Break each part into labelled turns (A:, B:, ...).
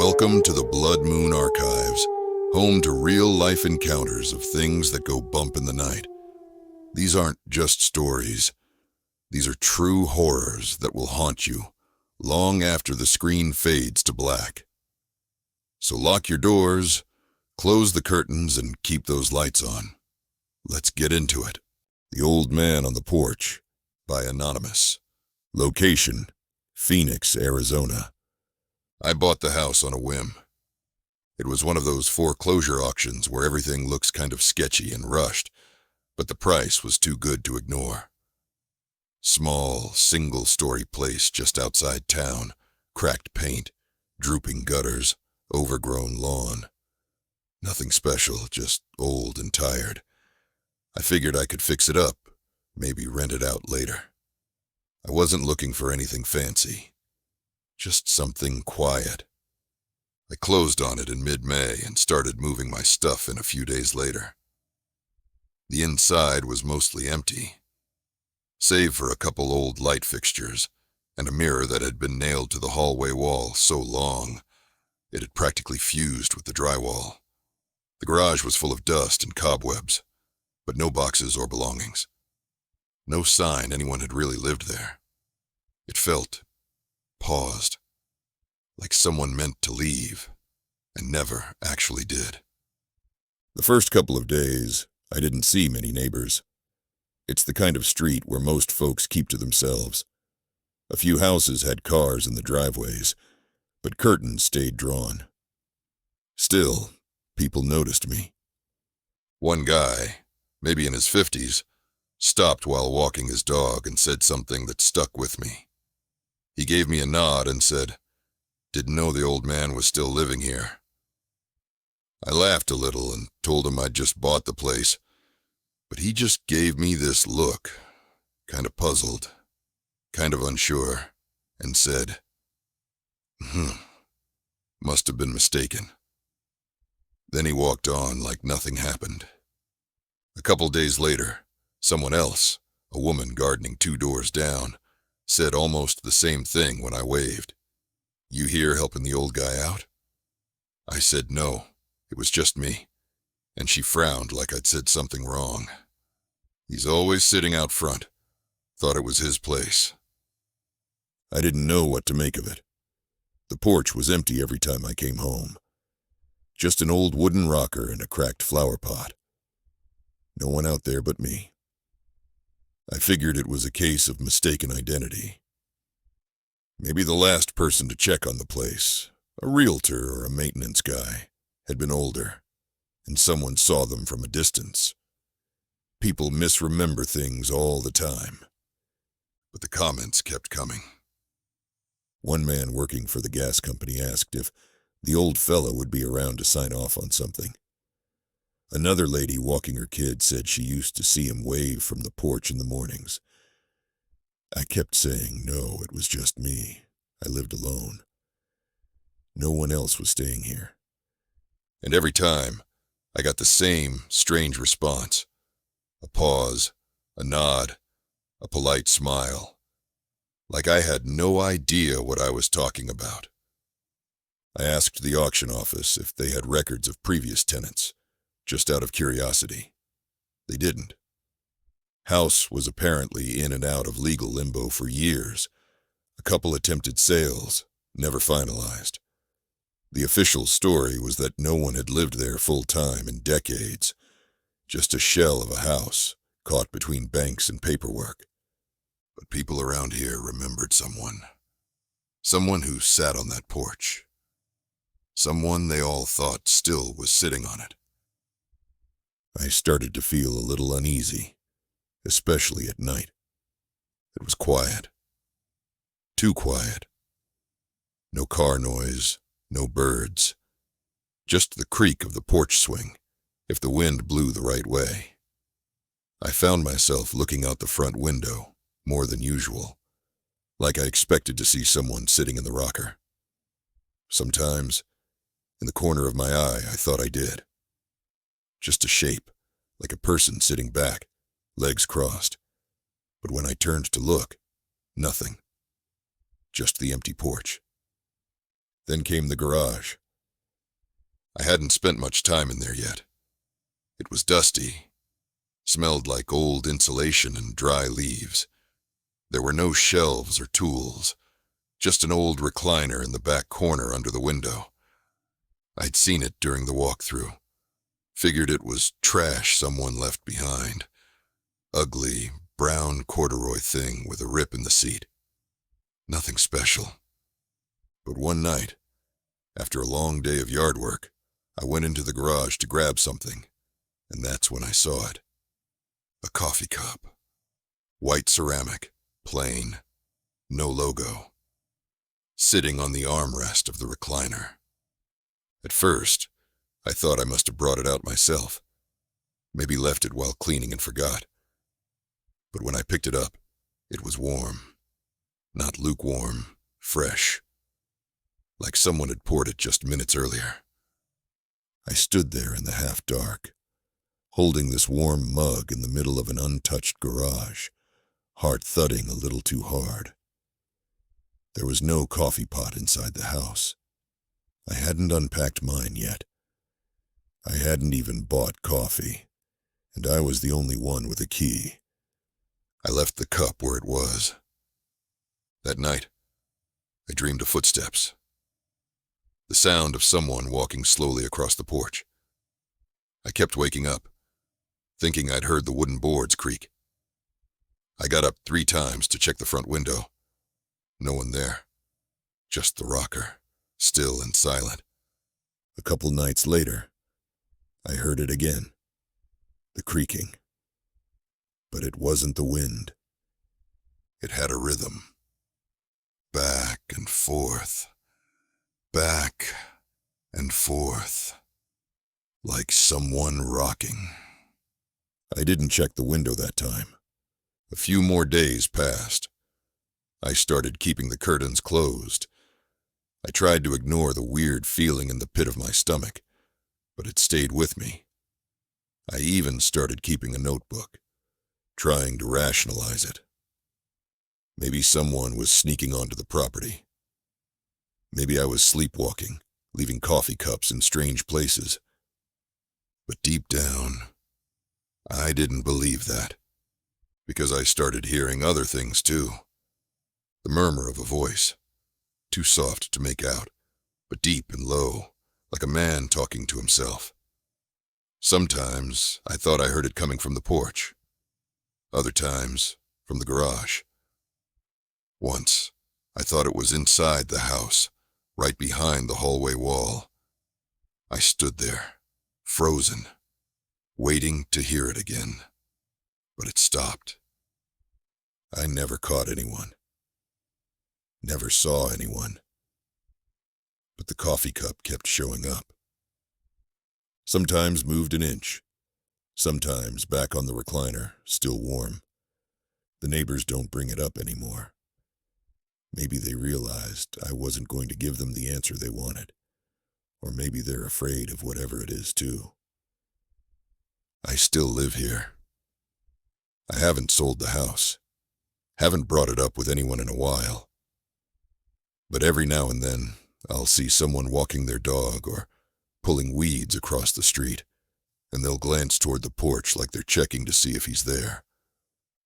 A: Welcome to the Blood Moon Archives, home to real-life encounters of things that go bump in the night. These aren't just stories. These are true horrors that will haunt you long after the screen fades to black. So lock your doors, close the curtains, and keep those lights on. Let's get into it. The Old Man on the Porch by Anonymous. Location: Phoenix, Arizona. I bought the house on a whim. It was one of those foreclosure auctions where everything looks kind of sketchy and rushed, but the price was too good to ignore. Small, single-story place just outside town, cracked paint, drooping gutters, overgrown lawn. Nothing special, just old and tired. I figured I could fix it up, maybe rent it out later. I wasn't looking for anything fancy. Just something quiet. I closed on it in mid-May and started moving my stuff in a few days later. The inside was mostly empty, save for a couple old light fixtures and a mirror that had been nailed to the hallway wall so long it had practically fused with the drywall. The garage was full of dust and cobwebs, but no boxes or belongings. No sign anyone had really lived there. It felt paused, like someone meant to leave, and never actually did. The first couple of days, I didn't see many neighbors. It's the kind of street where most folks keep to themselves. A few houses had cars in the driveways, but curtains stayed drawn. Still, people noticed me. One guy, maybe in his 50s, stopped while walking his dog and said something that stuck with me. He gave me a nod and said, "Didn't know the old man was still living here." I laughed a little and told him I'd just bought the place, but he just gave me this look, kind of puzzled, kind of unsure, and said, must have been mistaken." Then he walked on like nothing happened. A couple days later, someone else, a woman gardening 2 doors down, said almost the same thing when I waved. "You here helping the old guy out?" I said no, it was just me, and she frowned like I'd said something wrong. "He's always sitting out front. Thought it was his place." I didn't know what to make of it. The porch was empty every time I came home. Just an old wooden rocker and a cracked flower pot. No one out there but me. I figured it was a case of mistaken identity. Maybe the last person to check on the place, a realtor or a maintenance guy, had been older, and someone saw them from a distance. People misremember things all the time, but the comments kept coming. One man working for the gas company asked if the old fella would be around to sign off on something. Another lady walking her kid said she used to see him wave from the porch in the mornings. I kept saying no, it was just me. I lived alone. No one else was staying here. And every time, I got the same strange response. A pause, a nod, a polite smile. Like I had no idea what I was talking about. I asked the auction office if they had records of previous tenants, just out of curiosity. They didn't. House was apparently in and out of legal limbo for years. A couple attempted sales, never finalized. The official story was that no one had lived there full-time in decades. Just a shell of a house, caught between banks and paperwork. But people around here remembered someone. Someone who sat on that porch. Someone they all thought still was sitting on it. I started to feel a little uneasy, especially at night. It was quiet. Too quiet. No car noise, no birds. Just the creak of the porch swing, if the wind blew the right way. I found myself looking out the front window, more than usual, like I expected to see someone sitting in the rocker. Sometimes, in the corner of my eye, I thought I did. Just a shape, like a person sitting back, legs crossed. But when I turned to look, nothing. Just the empty porch. Then came the garage. I hadn't spent much time in there yet. It was dusty, smelled like old insulation and dry leaves. There were no shelves or tools, just an old recliner in the back corner under the window. I'd seen it during the walkthrough. Figured it was trash someone left behind. Ugly, brown corduroy thing with a rip in the seat. Nothing special. But one night, after a long day of yard work, I went into the garage to grab something, and that's when I saw it. A coffee cup. White ceramic, plain, no logo. Sitting on the armrest of the recliner. At first, I thought I must have brought it out myself. Maybe left it while cleaning and forgot. But when I picked it up, it was warm. Not lukewarm, fresh. Like someone had poured it just minutes earlier. I stood there in the half-dark, holding this warm mug in the middle of an untouched garage, heart thudding a little too hard. There was no coffee pot inside the house. I hadn't unpacked mine yet. I hadn't even bought coffee, and I was the only one with a key. I left the cup where it was. That night, I dreamed of footsteps. The sound of someone walking slowly across the porch. I kept waking up, thinking I'd heard the wooden boards creak. I got up 3 times to check the front window. No one there. Just the rocker, still and silent. A couple nights later, I heard it again. The creaking. But it wasn't the wind. It had a rhythm. Back and forth. Back and forth. Like someone rocking. I didn't check the window that time. A few more days passed. I started keeping the curtains closed. I tried to ignore the weird feeling in the pit of my stomach, but it stayed with me. I even started keeping a notebook, trying to rationalize it. Maybe someone was sneaking onto the property. Maybe I was sleepwalking, leaving coffee cups in strange places. But deep down, I didn't believe that, because I started hearing other things too. The murmur of a voice, too soft to make out, but deep and low, like a man talking to himself. Sometimes I thought I heard it coming from the porch. Other times, from the garage. Once, I thought it was inside the house, right behind the hallway wall. I stood there, frozen, waiting to hear it again. But it stopped. I never caught anyone. Never saw anyone. But the coffee cup kept showing up. Sometimes moved an inch. Sometimes back on the recliner, still warm. The neighbors don't bring it up anymore. Maybe they realized I wasn't going to give them the answer they wanted. Or maybe they're afraid of whatever it is too. I still live here. I haven't sold the house. Haven't brought it up with anyone in a while. But every now and then, I'll see someone walking their dog or pulling weeds across the street, and they'll glance toward the porch like they're checking to see if he's there.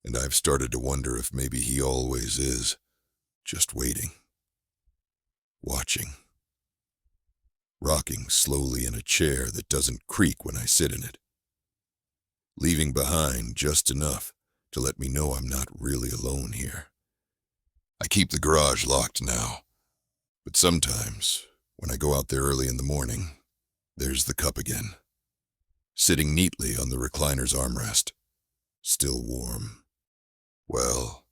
A: And I've started to wonder if maybe he always is, just waiting, watching, rocking slowly in a chair that doesn't creak when I sit in it, leaving behind just enough to let me know I'm not really alone here. I keep the garage locked now, but sometimes, when I go out there early in the morning, there's the cup again, sitting neatly on the recliner's armrest, still warm. Well,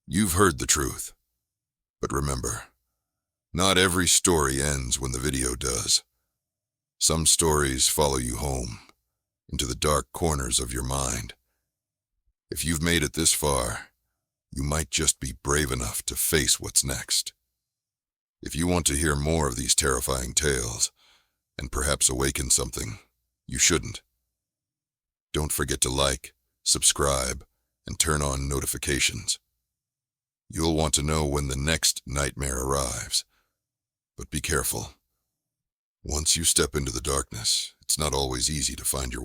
A: you've heard the truth. But remember, not every story ends when the video does. Some stories follow you home, into the dark corners of your mind. If you've made it this far, you might just be brave enough to face what's next. If you want to hear more of these terrifying tales, and perhaps awaken something, you shouldn't. Don't forget to like, subscribe, and turn on notifications. You'll want to know when the next nightmare arrives. But be careful. Once you step into the darkness, it's not always easy to find your